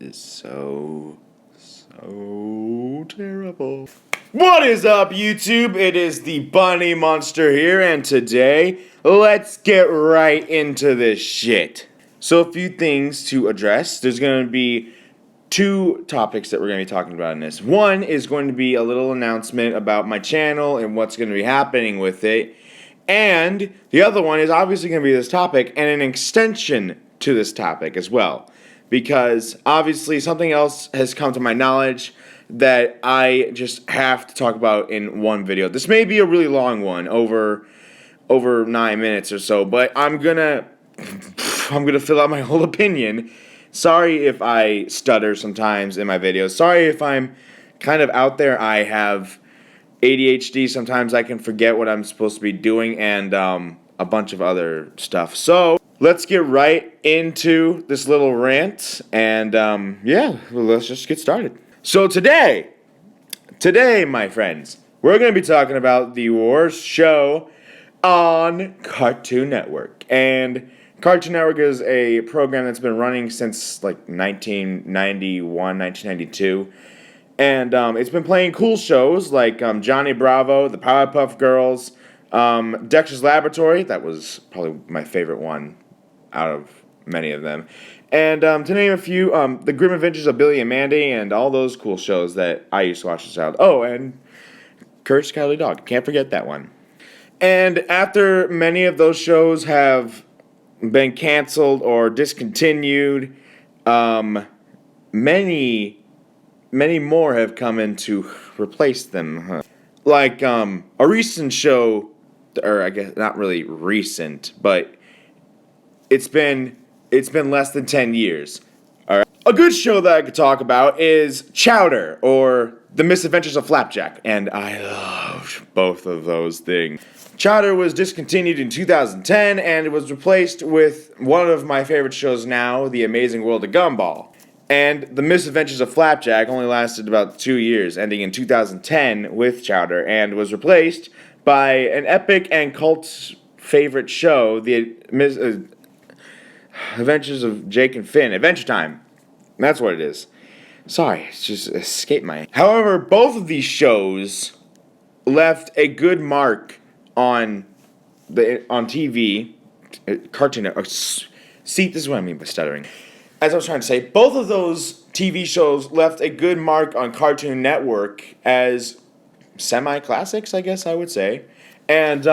is so terrible. What is up, YouTube? It is the Bunny Monster here, and today, let's get right into this shit. So, a few things to address. There's going to be two topics that we're going to be talking about in this. One is going to be a little announcement about my channel and what's going to be happening with it. And the other one is obviously going to be this topic and an extension to this topic as well. Because obviously something else has come to my knowledge that I just have to talk about in one video. This may be a really long one, over 9 minutes or so, but I'm gonna fill out my whole opinion. Sorry if I stutter sometimes in my videos. Sorry if I'm kind of out there. I have ADHD. Sometimes I can forget what I'm supposed to be doing, and a bunch of other stuff. So let's get right into this little rant, and let's just get started. So today, my friends, we're going to be talking about the worst show on Cartoon Network. And Cartoon Network is a program that's been running since like 1991, 1992. And it's been playing cool shows like Johnny Bravo, the Powerpuff Girls, Dexter's Laboratory. That was probably my favorite one out of many of them. And to name a few, The Grim Adventures of Billy and Mandy, and all those cool shows that I used to watch as a child. Oh, and Courage the Cowardly Dog. Can't forget that one. And after many of those shows have been canceled or discontinued, many more have come in to replace them. Like a recent show, or I guess not really recent, but it's been less than 10 years. All right. A good show that I could talk about is Chowder, or The Misadventures of Flapjack, and I love both of those things. Chowder was discontinued in 2010, and it was replaced with one of my favorite shows now, The Amazing World of Gumball. And The Misadventures of Flapjack only lasted about 2 years, ending in 2010 with Chowder, and was replaced by an epic and cult favorite show, The Adventures of Jake and Finn. Adventure Time. That's what it is. Sorry, it's just escaped my... However, both of these shows left a good mark on TV, Cartoon Network. See, this is what I mean by stuttering. As I was trying to say, both of those TV shows left a good mark on Cartoon Network as semi-classics, I guess I would say, and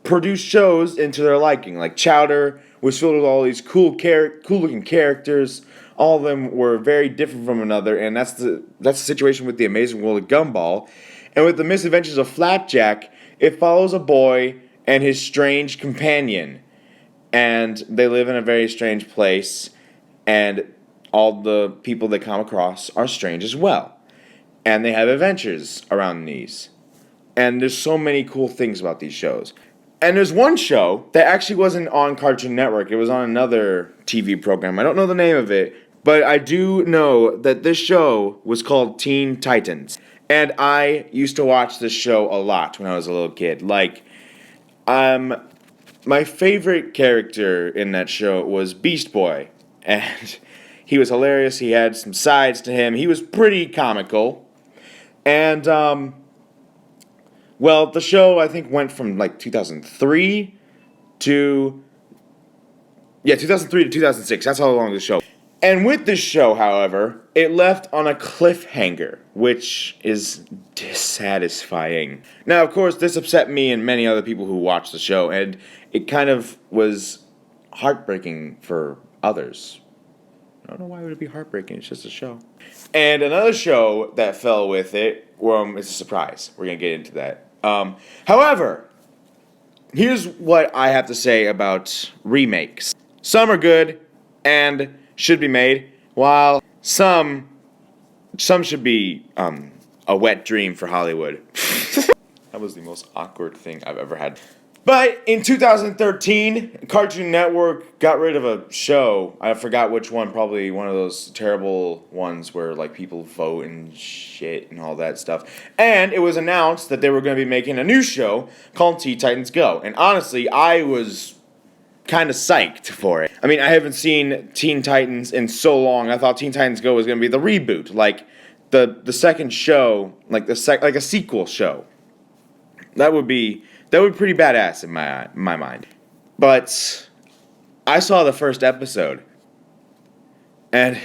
produced shows into their liking. Like Chowder was filled with all these cool-looking characters. All of them were very different from another, and that's the situation with The Amazing World of Gumball. And with The Misadventures of Flapjack, it follows a boy and his strange companion, and they live in a very strange place. And all the people they come across are strange as well. And they have adventures around these. And there's so many cool things about these shows. And there's one show that actually wasn't on Cartoon Network. It was on another TV program. I don't know the name of it, but I do know that this show was called Teen Titans. And I used to watch this show a lot when I was a little kid. Like, my favorite character in that show was Beast Boy. And he was hilarious. He had some sides to him. He was pretty comical. And, the show, I think, went from, 2003 to 2006. That's how long the show. And with this show, however, it left on a cliffhanger, which is dissatisfying. Now, of course, this upset me and many other people who watched the show, and it kind of was heartbreaking for others. I don't know why it would be heartbreaking. It's just a show. And another show that fell with it, is a surprise. We're going to get into that. However, here's what I have to say about remakes. Some are good and should be made, while some should be a wet dream for Hollywood. That was the most awkward thing I've ever had. But in 2013, Cartoon Network got rid of a show. I forgot which one, probably one of those terrible ones where people vote and shit and all that stuff. And it was announced that they were going to be making a new show called Teen Titans Go. And honestly, I was kind of psyched for it. I mean, I haven't seen Teen Titans in so long. I thought Teen Titans Go was going to be the reboot, like the second show, like like a sequel show. That would be pretty badass in my mind. But I saw the first episode, and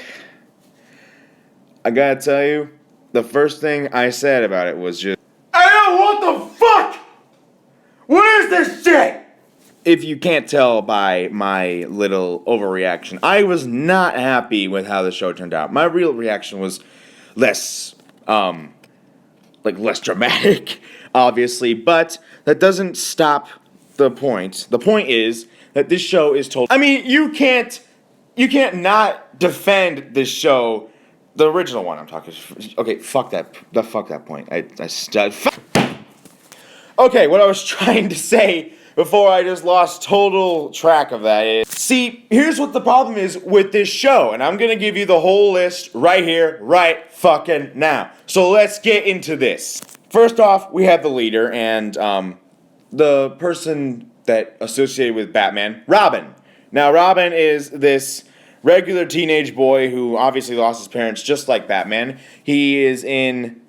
I gotta tell you, the first thing I said about it was just, "Hey, what the fuck? What is this shit?" If you can't tell by my little overreaction, I was not happy with how the show turned out. My real reaction was less dramatic, obviously, but that doesn't stop the point. The point is that this show is told. I mean, you can't not defend this show, the original one. I'm talking. Okay, fuck that point. Okay, what I was trying to say before I just lost total track of that is, see, here's what the problem is with this show, and I'm gonna give you the whole list right here, right fucking now. So let's get into this. First off, we have the leader and the person that associated with Batman, Robin. Now, Robin is this regular teenage boy who obviously lost his parents, just like Batman. He's in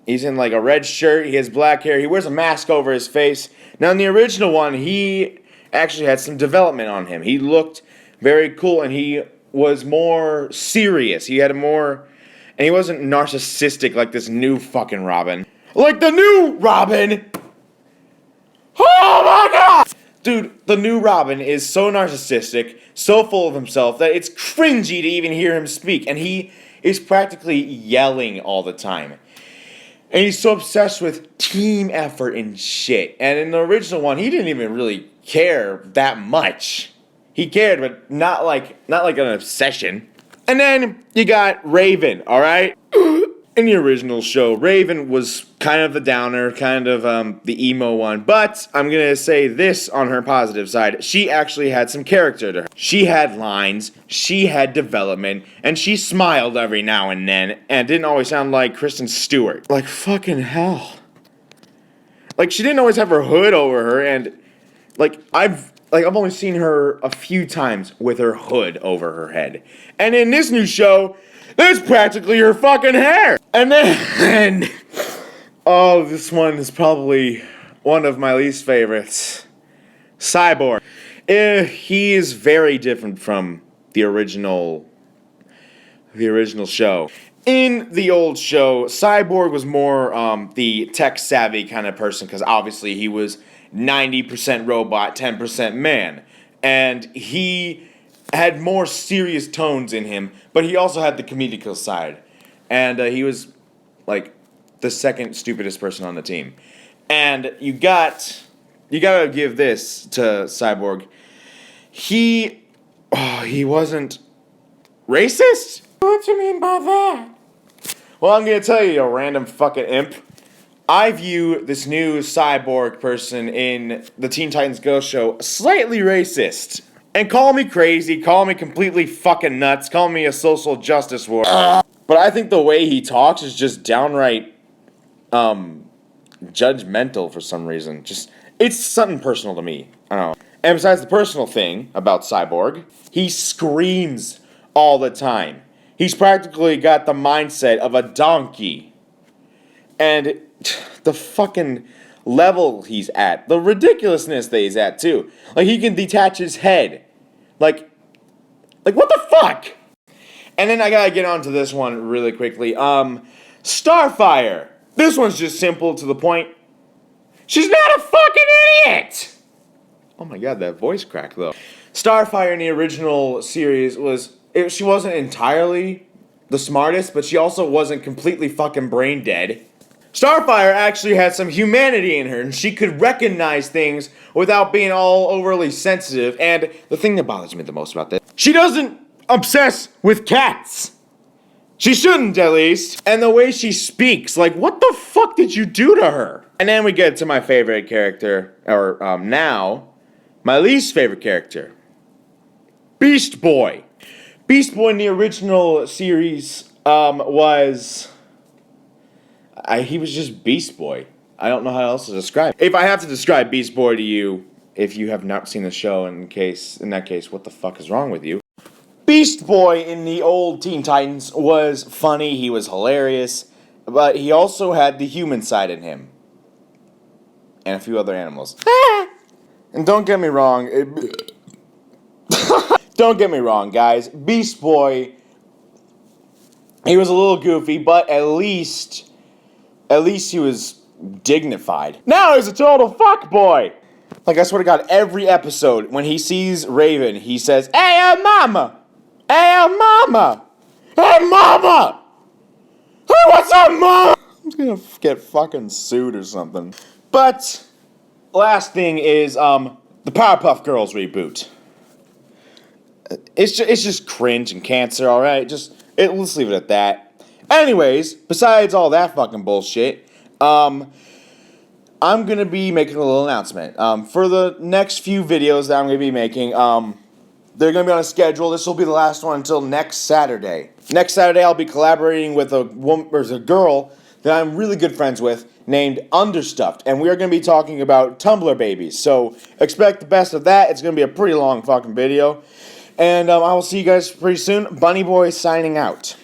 like a red shirt, he has black hair, he wears a mask over his face. Now in the original one, he actually had some development on him. He looked very cool and he was more serious. He wasn't narcissistic like this new fucking Robin. Like the new Robin! Oh my god! Dude, the new Robin is so narcissistic, so full of himself, that it's cringy to even hear him speak. And he is practically yelling all the time. And he's so obsessed with team effort and shit. And in the original one, he didn't even really care that much. He cared, but not like an obsession. And then you got Raven, alright? In the original show, Raven was kind of the downer, kind of the emo one. But I'm going to say this on her positive side. She actually had some character to her. She had lines, she had development, and she smiled every now and then, and didn't always sound like Kristen Stewart. Like, fucking hell. Like, she didn't always have her hood over her, and, I've only seen her a few times with her hood over her head. And in this new show, that's practically her fucking hair. And then, oh, this one is probably one of my least favorites. Cyborg. He is very different from the original show. In the old show, Cyborg was more the tech-savvy kind of person, because obviously he was 90% robot, 10% man. And he had more serious tones in him, but he also had the comedic side. And he was, like, the second stupidest person on the team. And you gotta give this to Cyborg. He wasn't racist? What do you mean by that? Well, I'm gonna tell you, you random fucking imp. I view this new Cyborg person in the Teen Titans Go show slightly racist. And call me crazy, call me completely fucking nuts, call me a social justice warrior. But I think the way he talks is just downright, judgmental for some reason. It's something personal to me. I don't know. And besides the personal thing about Cyborg, he screams all the time. He's practically got the mindset of a donkey. And the fucking level he's at, the ridiculousness that he's at too. Like, he can detach his head. Like what the fuck? And then I gotta get onto this one really quickly. Starfire. This one's just simple to the point. She's not a fucking idiot! Oh my god, that voice crack though. Starfire in the original series she wasn't entirely the smartest, but she also wasn't completely fucking brain dead. Starfire actually had some humanity in her, and she could recognize things without being all overly sensitive. And the thing that bothers me the most about this, she doesn't obsess with cats. She shouldn't, at least. And the way she speaks, like, what the fuck did you do to her? And then we get to my favorite character, or now, my least favorite character. Beast Boy. Beast Boy in the original series he was just Beast Boy. I don't know how else to describe it. If I have to describe Beast Boy to you, if you have not seen the show, in that case, what the fuck is wrong with you? Beast Boy in the old Teen Titans was funny, he was hilarious, but he also had the human side in him. And a few other animals. And don't get me wrong, don't get me wrong, guys. Beast Boy, he was a little goofy, but at least he was dignified. Now he's a total fuckboy. Like, I swear to God, every episode, when he sees Raven, he says, "Hey, mama! Hey, mama! Hey, mama! Hey, what's up, mama?" I'm gonna get fucking sued or something. But, last thing is, the Powerpuff Girls reboot. It's just cringe and cancer, alright? Let's leave it at that. Anyways, besides all that fucking bullshit, I'm going to be making a little announcement. For the next few videos that I'm going to be making, they're going to be on a schedule. This will be the last one until next Saturday. Next Saturday, I'll be collaborating with a girl that I'm really good friends with named Understuffed, and we are going to be talking about Tumblr babies. So expect the best of that. It's going to be a pretty long fucking video. And I will see you guys pretty soon. Bunny Boy signing out.